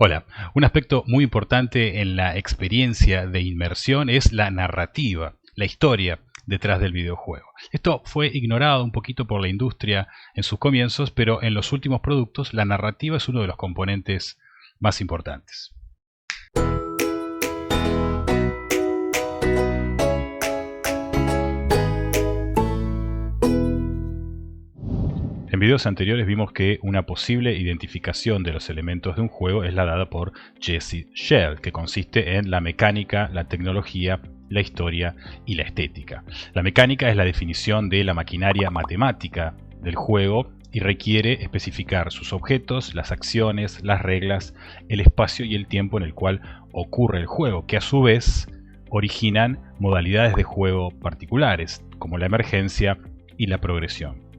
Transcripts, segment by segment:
Hola, un aspecto muy importante en la experiencia de inmersión es la narrativa, la historia detrás del videojuego. Esto fue ignorado un poquito por la industria en sus comienzos, pero en los últimos productos la narrativa es uno de los componentes más importantes. En videos anteriores vimos que una posible identificación de los elementos de un juego es la dada por Jesse Schell, que consiste en la mecánica, la tecnología, la historia y la estética. La mecánica es la definición de la maquinaria matemática del juego y requiere especificar sus objetos, las acciones, las reglas, el espacio y el tiempo en el cual ocurre el juego, que a su vez originan modalidades de juego particulares, como la emergencia y la progresión.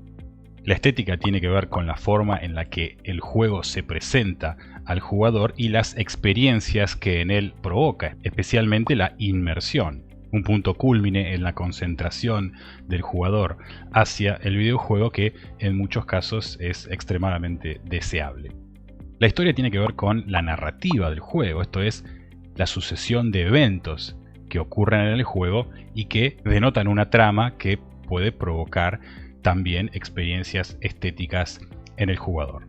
La estética tiene que ver con la forma en la que el juego se presenta al jugador y las experiencias que en él provoca, especialmente la inmersión, un punto cúlmine en la concentración del jugador hacia el videojuego que en muchos casos es extremadamente deseable. La historia tiene que ver con la narrativa del juego, esto es, la sucesión de eventos que ocurren en el juego y que denotan una trama que puede provocar también experiencias estéticas en el jugador.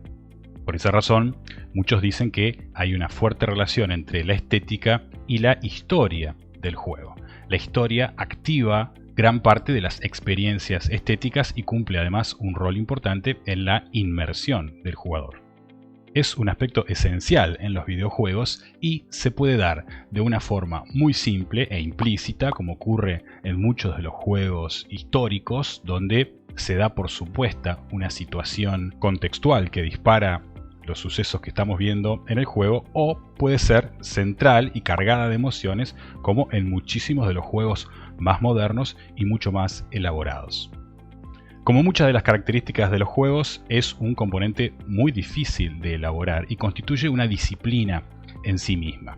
Por esa razón, muchos dicen que hay una fuerte relación entre la estética y la historia del juego. La historia activa gran parte de las experiencias estéticas y cumple además un rol importante en la inmersión del jugador. Es un aspecto esencial en los videojuegos y se puede dar de una forma muy simple e implícita, como ocurre en muchos de los juegos históricos, donde se da por supuesta una situación contextual que dispara los sucesos que estamos viendo en el juego, o puede ser central y cargada de emociones, como en muchísimos de los juegos más modernos y mucho más elaborados. Como muchas de las características de los juegos, es un componente muy difícil de elaborar y constituye una disciplina en sí misma.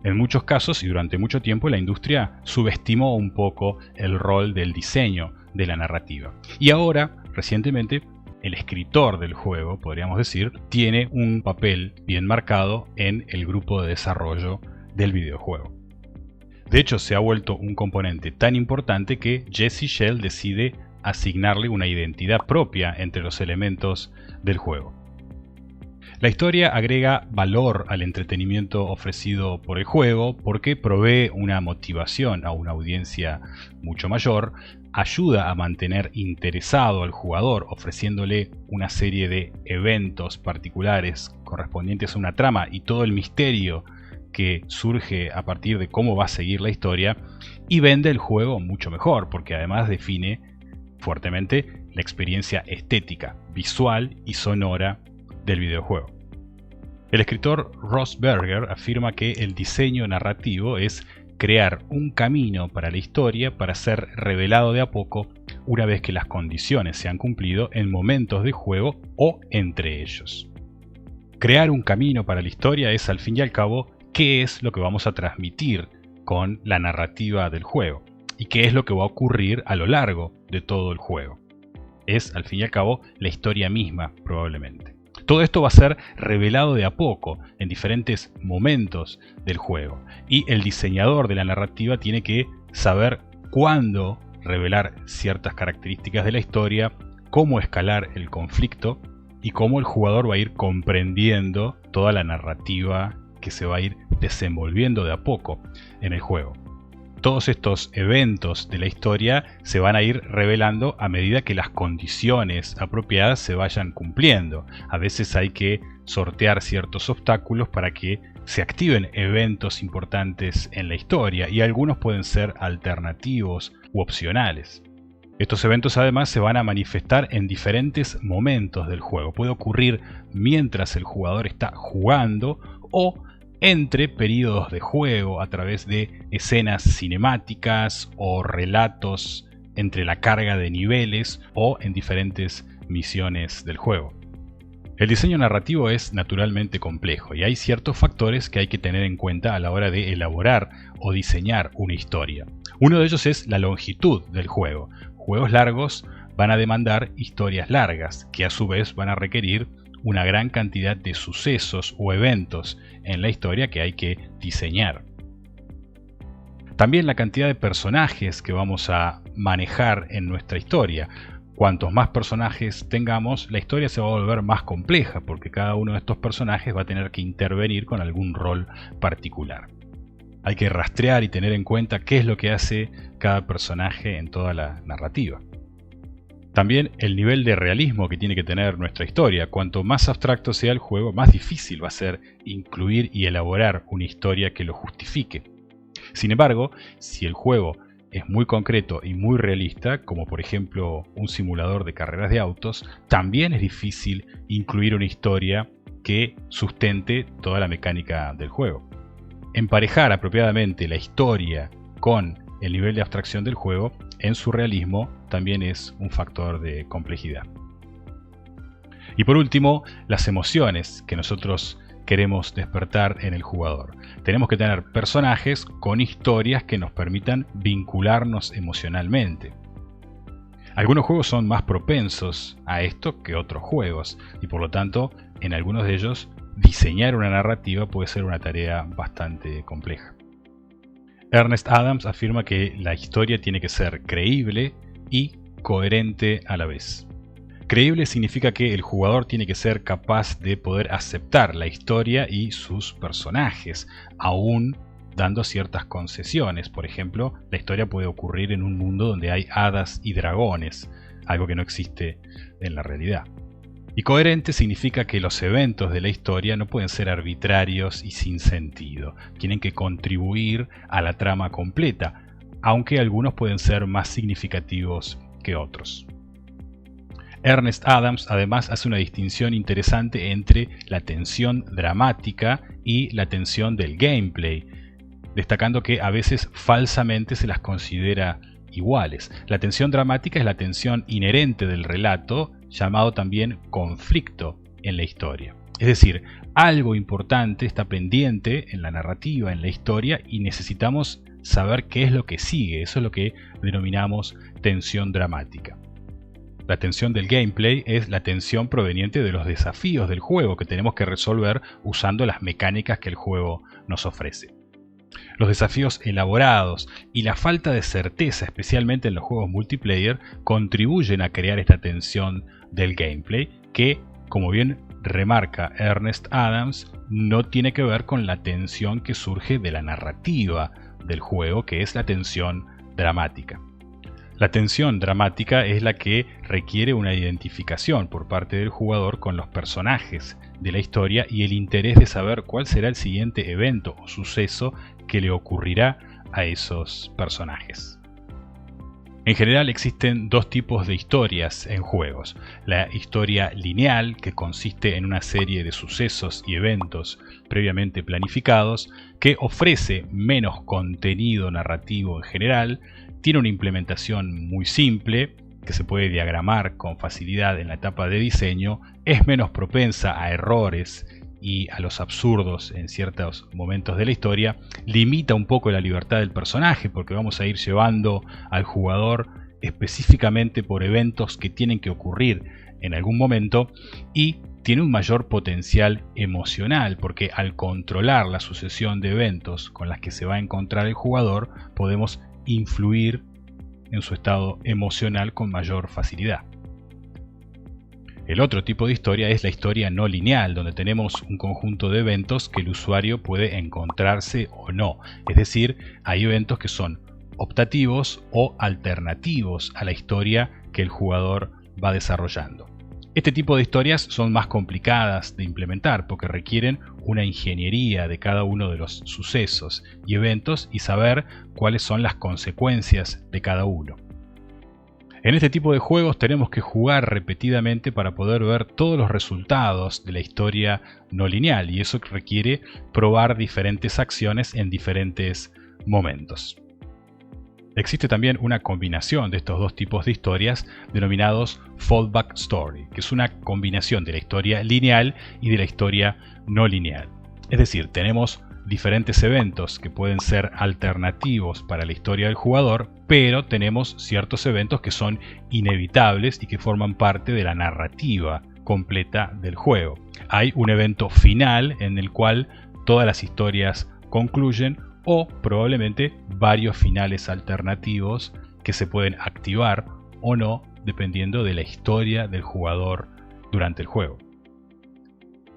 En muchos casos y durante mucho tiempo la industria subestimó un poco el rol del diseño de la narrativa. Y ahora, recientemente, el escritor del juego, podríamos decir, tiene un papel bien marcado en el grupo de desarrollo del videojuego. De hecho, se ha vuelto un componente tan importante que Jesse Schell decide asignarle una identidad propia entre los elementos del juego. La historia agrega valor al entretenimiento ofrecido por el juego porque provee una motivación a una audiencia mucho mayor, ayuda a mantener interesado al jugador ofreciéndole una serie de eventos particulares correspondientes a una trama y todo el misterio que surge a partir de cómo va a seguir la historia, y vende el juego mucho mejor porque además define fuertemente la experiencia estética, visual y sonora del videojuego. El escritor Ross Berger afirma que el diseño narrativo es crear un camino para la historia para ser revelado de a poco una vez que las condiciones se han cumplido en momentos de juego o entre ellos. Crear un camino para la historia es al fin y al cabo qué es lo que vamos a transmitir con la narrativa del juego y qué es lo que va a ocurrir a lo largo de todo el juego. Es al fin y al cabo la historia misma probablemente. Todo esto va a ser revelado de a poco en diferentes momentos del juego y el diseñador de la narrativa tiene que saber cuándo revelar ciertas características de la historia, cómo escalar el conflicto y cómo el jugador va a ir comprendiendo toda la narrativa que se va a ir desenvolviendo de a poco en el juego. Todos estos eventos de la historia se van a ir revelando a medida que las condiciones apropiadas se vayan cumpliendo. A veces hay que sortear ciertos obstáculos para que se activen eventos importantes en la historia y algunos pueden ser alternativos u opcionales. Estos eventos además se van a manifestar en diferentes momentos del juego. Puede ocurrir mientras el jugador está jugando o entre periodos de juego a través de escenas cinemáticas o relatos entre la carga de niveles o en diferentes misiones del juego. El diseño narrativo es naturalmente complejo y hay ciertos factores que hay que tener en cuenta a la hora de elaborar o diseñar una historia. Uno de ellos es la longitud del juego. Juegos largos van a demandar historias largas, que a su vez van a requerir una gran cantidad de sucesos o eventos en la historia que hay que diseñar. También la cantidad de personajes que vamos a manejar en nuestra historia. Cuantos más personajes tengamos, la historia se va a volver más compleja porque cada uno de estos personajes va a tener que intervenir con algún rol particular. Hay que rastrear y tener en cuenta qué es lo que hace cada personaje en toda la narrativa. También el nivel de realismo que tiene que tener nuestra historia. Cuanto más abstracto sea el juego, más difícil va a ser incluir y elaborar una historia que lo justifique. Sin embargo, si el juego es muy concreto y muy realista, como por ejemplo un simulador de carreras de autos, también es difícil incluir una historia que sustente toda la mecánica del juego. Emparejar apropiadamente la historia con el nivel de abstracción del juego en su realismo también es un factor de complejidad. Y por último, las emociones que nosotros queremos despertar en el jugador. Tenemos que tener personajes con historias que nos permitan vincularnos emocionalmente. Algunos juegos son más propensos a esto que otros juegos y por lo tanto en algunos de ellos diseñar una narrativa puede ser una tarea bastante compleja. Ernest Adams afirma que la historia tiene que ser creíble y coherente a la vez. Creíble significa que el jugador tiene que ser capaz de poder aceptar la historia y sus personajes, aún dando ciertas concesiones. Por ejemplo, la historia puede ocurrir en un mundo donde hay hadas y dragones, algo que no existe en la realidad. Y coherente significa que los eventos de la historia no pueden ser arbitrarios y sin sentido. Tienen que contribuir a la trama completa, aunque algunos pueden ser más significativos que otros. Ernest Adams además hace una distinción interesante entre la tensión dramática y la tensión del gameplay, destacando que a veces falsamente se las considera iguales. La tensión dramática es la tensión inherente del relato, llamado también conflicto en la historia. Es decir, algo importante está pendiente en la narrativa, en la historia, y necesitamos saber qué es lo que sigue. Eso es lo que denominamos tensión dramática. La tensión del gameplay es la tensión proveniente de los desafíos del juego que tenemos que resolver usando las mecánicas que el juego nos ofrece. Los desafíos elaborados y la falta de certeza, especialmente en los juegos multiplayer, contribuyen a crear esta tensión del gameplay que, como bien remarca Ernest Adams, no tiene que ver con la tensión que surge de la narrativa del juego, que es la tensión dramática. La tensión dramática es la que requiere una identificación por parte del jugador con los personajes de la historia y el interés de saber cuál será el siguiente evento o suceso que le ocurrirá a esos personajes. En general existen dos tipos de historias en juegos. La historia lineal, que consiste en una serie de sucesos y eventos previamente planificados, que ofrece menos contenido narrativo en general, tiene una implementación muy simple, que se puede diagramar con facilidad en la etapa de diseño, es menos propensa a errores y a los absurdos en ciertos momentos de la historia, limita un poco la libertad del personaje porque vamos a ir llevando al jugador específicamente por eventos que tienen que ocurrir en algún momento, y tiene un mayor potencial emocional porque al controlar la sucesión de eventos con las que se va a encontrar el jugador podemos influir en su estado emocional con mayor facilidad. El otro tipo de historia es la historia no lineal, donde tenemos un conjunto de eventos que el usuario puede encontrarse o no. Es decir, hay eventos que son optativos o alternativos a la historia que el jugador va desarrollando. Este tipo de historias son más complicadas de implementar porque requieren una ingeniería de cada uno de los sucesos y eventos y saber cuáles son las consecuencias de cada uno. En este tipo de juegos tenemos que jugar repetidamente para poder ver todos los resultados de la historia no lineal, y eso requiere probar diferentes acciones en diferentes momentos. Existe también una combinación de estos dos tipos de historias denominados fallback story, que es una combinación de la historia lineal y de la historia no lineal. Es decir, tenemos diferentes eventos que pueden ser alternativos para la historia del jugador, pero tenemos ciertos eventos que son inevitables y que forman parte de la narrativa completa del juego. Hay un evento final en el cual todas las historias concluyen, o probablemente varios finales alternativos que se pueden activar o no dependiendo de la historia del jugador durante el juego.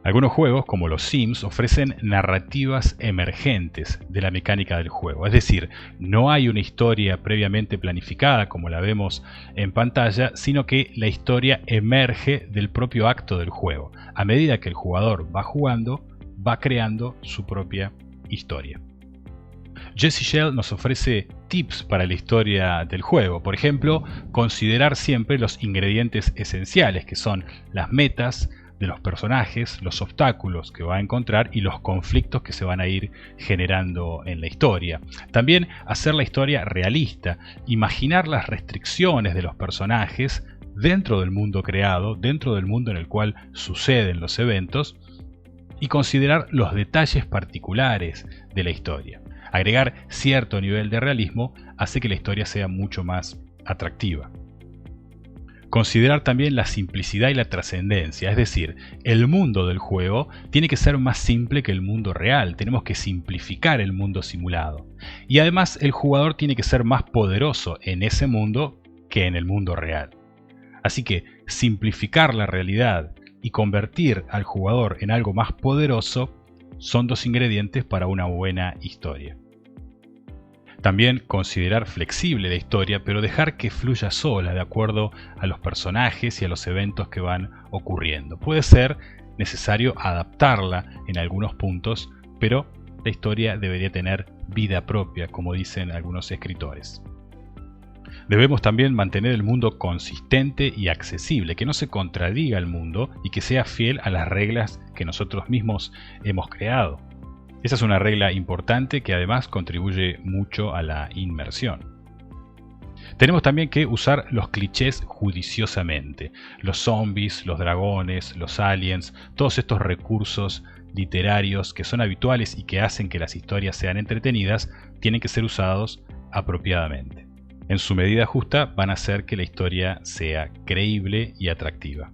Algunos juegos, como los Sims, ofrecen narrativas emergentes de la mecánica del juego. Es decir, no hay una historia previamente planificada como la vemos en pantalla, sino que la historia emerge del propio acto del juego. A medida que el jugador va jugando, va creando su propia historia. Jesse Shell nos ofrece tips para la historia del juego. Por ejemplo, considerar siempre los ingredientes esenciales, que son las metas de los personajes, los obstáculos que va a encontrar y los conflictos que se van a ir generando en la historia. También hacer la historia realista, imaginar las restricciones de los personajes dentro del mundo creado, dentro del mundo en el cual suceden los eventos, y considerar los detalles particulares de la historia. Agregar cierto nivel de realismo hace que la historia sea mucho más atractiva. Considerar también la simplicidad y la trascendencia, es decir, el mundo del juego tiene que ser más simple que el mundo real, tenemos que simplificar el mundo simulado. Y además el jugador tiene que ser más poderoso en ese mundo que en el mundo real. Así que simplificar la realidad y convertir al jugador en algo más poderoso son dos ingredientes para una buena historia. También considerar flexible la historia, pero dejar que fluya sola de acuerdo a los personajes y a los eventos que van ocurriendo. Puede ser necesario adaptarla en algunos puntos, pero la historia debería tener vida propia, como dicen algunos escritores. Debemos también mantener el mundo consistente y accesible, que no se contradiga el mundo y que sea fiel a las reglas que nosotros mismos hemos creado. Esa es una regla importante que además contribuye mucho a la inmersión. Tenemos también que usar los clichés judiciosamente. Los zombies, los dragones, los aliens, todos estos recursos literarios que son habituales y que hacen que las historias sean entretenidas, tienen que ser usados apropiadamente. En su medida justa van a hacer que la historia sea creíble y atractiva.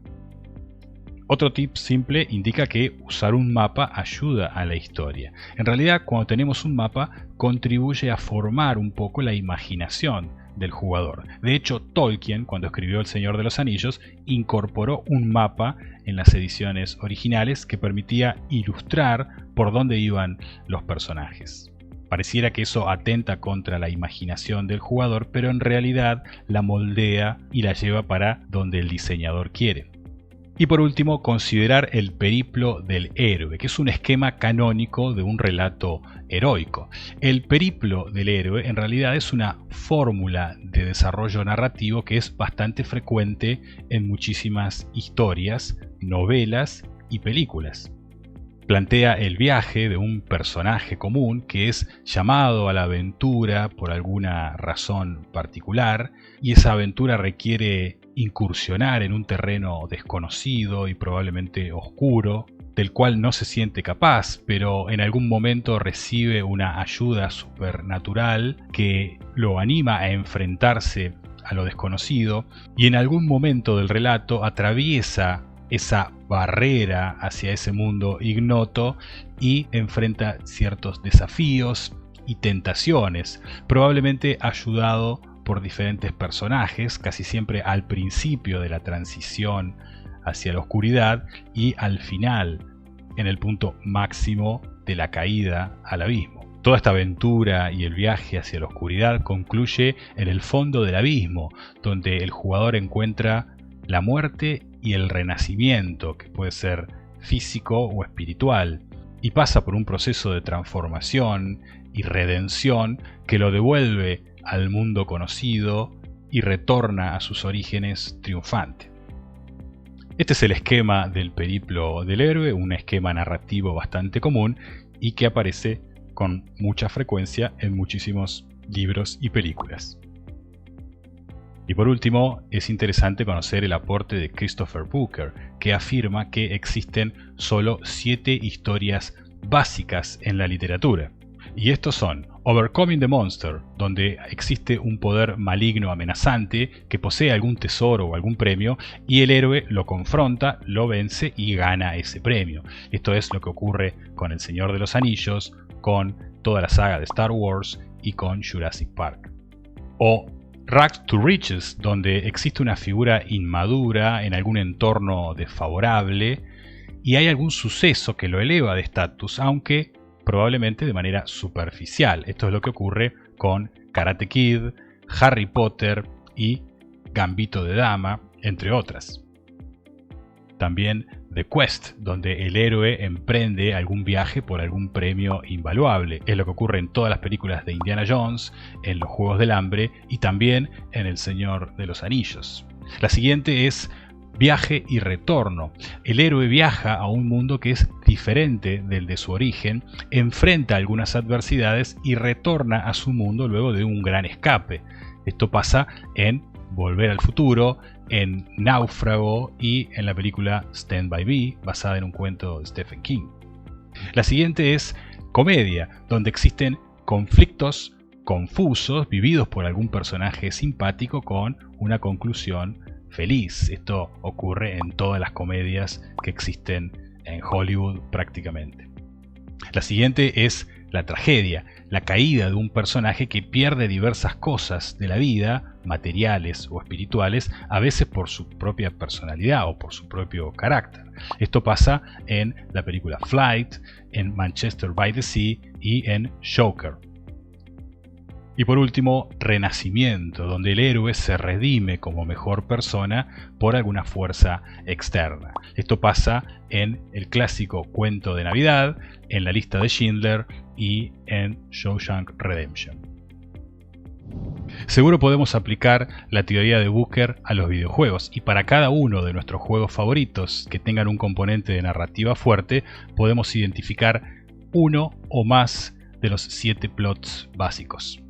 Otro tip simple indica que usar un mapa ayuda a la historia. En realidad, cuando tenemos un mapa, contribuye a formar un poco la imaginación del jugador. De hecho, Tolkien, cuando escribió El Señor de los Anillos, incorporó un mapa en las ediciones originales que permitía ilustrar por dónde iban los personajes. Pareciera que eso atenta contra la imaginación del jugador, pero en realidad la moldea y la lleva para donde el diseñador quiere. Y por último, considerar el periplo del héroe, que es un esquema canónico de un relato heroico. El periplo del héroe en realidad es una fórmula de desarrollo narrativo que es bastante frecuente en muchísimas historias, novelas y películas. Plantea el viaje de un personaje común que es llamado a la aventura por alguna razón particular, y esa aventura requiere incursionar en un terreno desconocido y probablemente oscuro, del cual no se siente capaz, pero en algún momento recibe una ayuda supernatural que lo anima a enfrentarse a lo desconocido, y en algún momento del relato atraviesa esa barrera hacia ese mundo ignoto y enfrenta ciertos desafíos y tentaciones, probablemente ayudado por diferentes personajes, casi siempre al principio de la transición hacia la oscuridad y al final, en el punto máximo de la caída al abismo. Toda esta aventura y el viaje hacia la oscuridad concluye en el fondo del abismo, donde el jugador encuentra la muerte y el renacimiento, que puede ser físico o espiritual, y pasa por un proceso de transformación y redención que lo devuelve al mundo conocido y retorna a sus orígenes triunfante. Este es el esquema del periplo del héroe, un esquema narrativo bastante común y que aparece con mucha frecuencia en muchísimos libros y películas. Y por último, es interesante conocer el aporte de Christopher Booker, que afirma que existen solo 7 historias básicas en la literatura. Y estos son Overcoming the Monster, donde existe un poder maligno amenazante que posee algún tesoro o algún premio y el héroe lo confronta, lo vence y gana ese premio. Esto es lo que ocurre con El Señor de los Anillos, con toda la saga de Star Wars y con Jurassic Park. O Rags to Riches, donde existe una figura inmadura en algún entorno desfavorable y hay algún suceso que lo eleva de estatus, aunque probablemente de manera superficial. Esto es lo que ocurre con Karate Kid, Harry Potter y Gambito de Dama, entre otras. También The Quest, donde el héroe emprende algún viaje por algún premio invaluable. Es lo que ocurre en todas las películas de Indiana Jones, en los Juegos del Hambre y también en El Señor de los Anillos. La siguiente es Viaje y retorno. El héroe viaja a un mundo que es diferente del de su origen, enfrenta algunas adversidades y retorna a su mundo luego de un gran escape. Esto pasa en Volver al Futuro, en Náufrago y en la película Stand By Me, basada en un cuento de Stephen King. La siguiente es comedia, donde existen conflictos confusos vividos por algún personaje simpático con una conclusión feliz. Esto ocurre en todas las comedias que existen en Hollywood prácticamente. La siguiente es la tragedia, la caída de un personaje que pierde diversas cosas de la vida, materiales o espirituales, a veces por su propia personalidad o por su propio carácter. Esto pasa en la película Flight, en Manchester by the Sea y en Joker. Y por último, renacimiento, donde el héroe se redime como mejor persona por alguna fuerza externa. Esto pasa en el clásico Cuento de Navidad, en La Lista de Schindler y en Shawshank Redemption. Seguro podemos aplicar la teoría de Booker a los videojuegos y para cada uno de nuestros juegos favoritos que tengan un componente de narrativa fuerte, podemos identificar uno o más de los 7 plots básicos.